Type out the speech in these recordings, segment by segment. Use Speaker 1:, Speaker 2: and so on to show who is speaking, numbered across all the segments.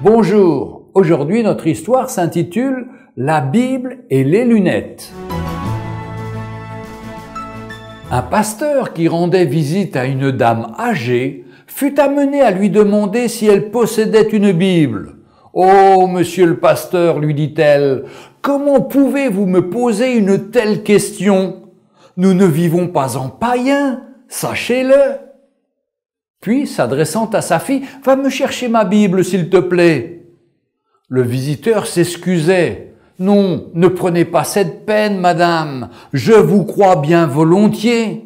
Speaker 1: Bonjour, aujourd'hui notre histoire s'intitule « La Bible et les lunettes ». Un pasteur qui rendait visite à une dame âgée fut amené à lui demander si elle possédait une Bible. « Oh, monsieur le pasteur, lui dit-elle, comment pouvez-vous me poser une telle question? Nous ne vivons pas en païens, sachez-le. » Puis, s'adressant à sa fille, « Va me chercher ma Bible, s'il te plaît. » Le visiteur s'excusait. « Non, ne prenez pas cette peine, madame, je vous crois bien volontiers. »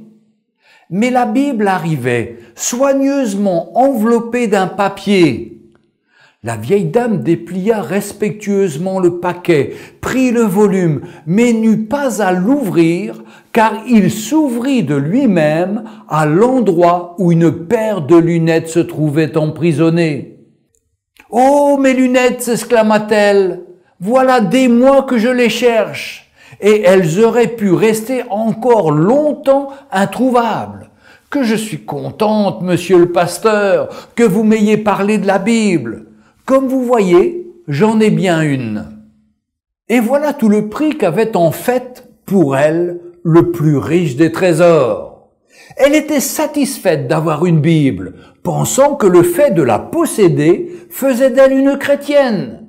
Speaker 1: Mais la Bible arrivait, soigneusement enveloppée d'un papier. La vieille dame déplia respectueusement le paquet, prit le volume, mais n'eut pas à l'ouvrir, car il s'ouvrit de lui-même à l'endroit où une paire de lunettes se trouvait emprisonnée. « Oh, mes lunettes !» s'exclama-t-elle. « Voilà des mois que je les cherche, et elles auraient pu rester encore longtemps introuvables. Que je suis contente, monsieur le pasteur, que vous m'ayez parlé de la Bible. Comme vous voyez, j'en ai bien une. » Et voilà tout le prix qu'avait en fait, pour elle, le plus riche des trésors. Elle était satisfaite d'avoir une Bible, pensant que le fait de la posséder faisait d'elle une chrétienne.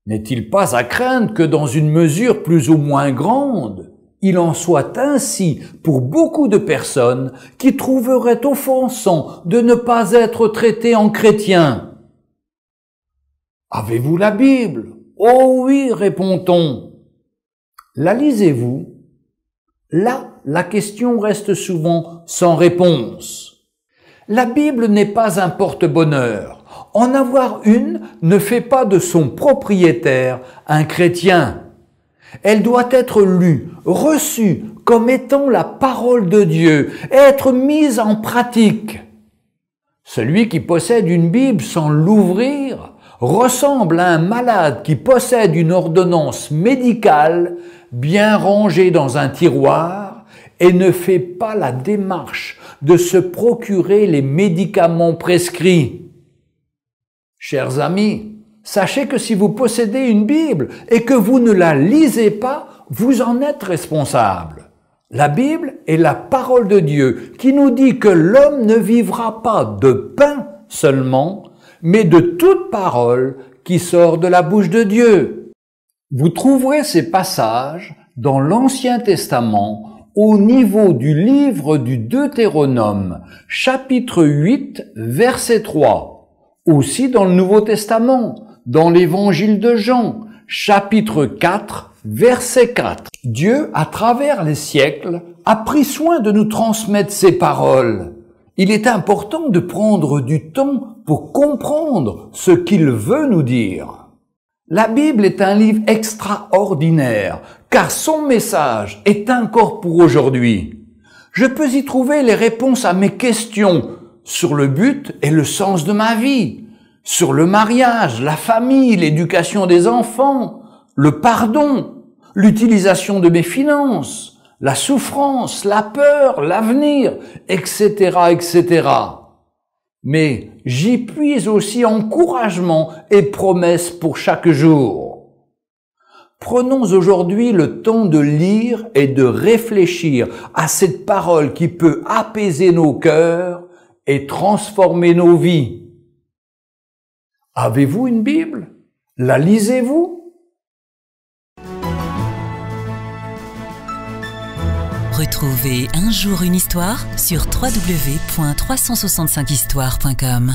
Speaker 1: N'est-il pas à craindre que dans une mesure plus ou moins grande, il en soit ainsi pour beaucoup de personnes qui trouveraient offensant de ne pas être traitées en chrétiens? Avez-vous la Bible? Oh oui, répond-on. La lisez-vous? Là, la question reste souvent sans réponse. La Bible n'est pas un porte-bonheur. En avoir une ne fait pas de son propriétaire un chrétien. Elle doit être lue, reçue comme étant la parole de Dieu, être mise en pratique. Celui qui possède une Bible sans l'ouvrir ressemble à un malade qui possède une ordonnance médicale bien rangée dans un tiroir et ne fait pas la démarche de se procurer les médicaments prescrits. Chers amis, sachez que si vous possédez une Bible et que vous ne la lisez pas, vous en êtes responsable. La Bible est la parole de Dieu qui nous dit que l'homme ne vivra pas de pain seulement, mais de toute parole qui sort de la bouche de Dieu. Vous trouverez ces passages dans l'Ancien Testament au niveau du livre du Deutéronome, chapitre 8, verset 3. Aussi dans le Nouveau Testament, dans l'Évangile de Jean, chapitre 4, verset 4. Dieu, à travers les siècles, a pris soin de nous transmettre ses paroles. Il est important de prendre du temps pour comprendre ce qu'il veut nous dire. La Bible est un livre extraordinaire, car son message est encore pour aujourd'hui. Je peux y trouver les réponses à mes questions sur le but et le sens de ma vie, sur le mariage, la famille, l'éducation des enfants, le pardon, l'utilisation de mes finances, la souffrance, la peur, l'avenir, etc., etc. Mais j'y puise aussi encouragement et promesses pour chaque jour. Prenons aujourd'hui le temps de lire et de réfléchir à cette parole qui peut apaiser nos cœurs et transformer nos vies. Avez-vous une Bible? La lisez-vous?
Speaker 2: Retrouvez Un jour une histoire sur www.365histoire.com.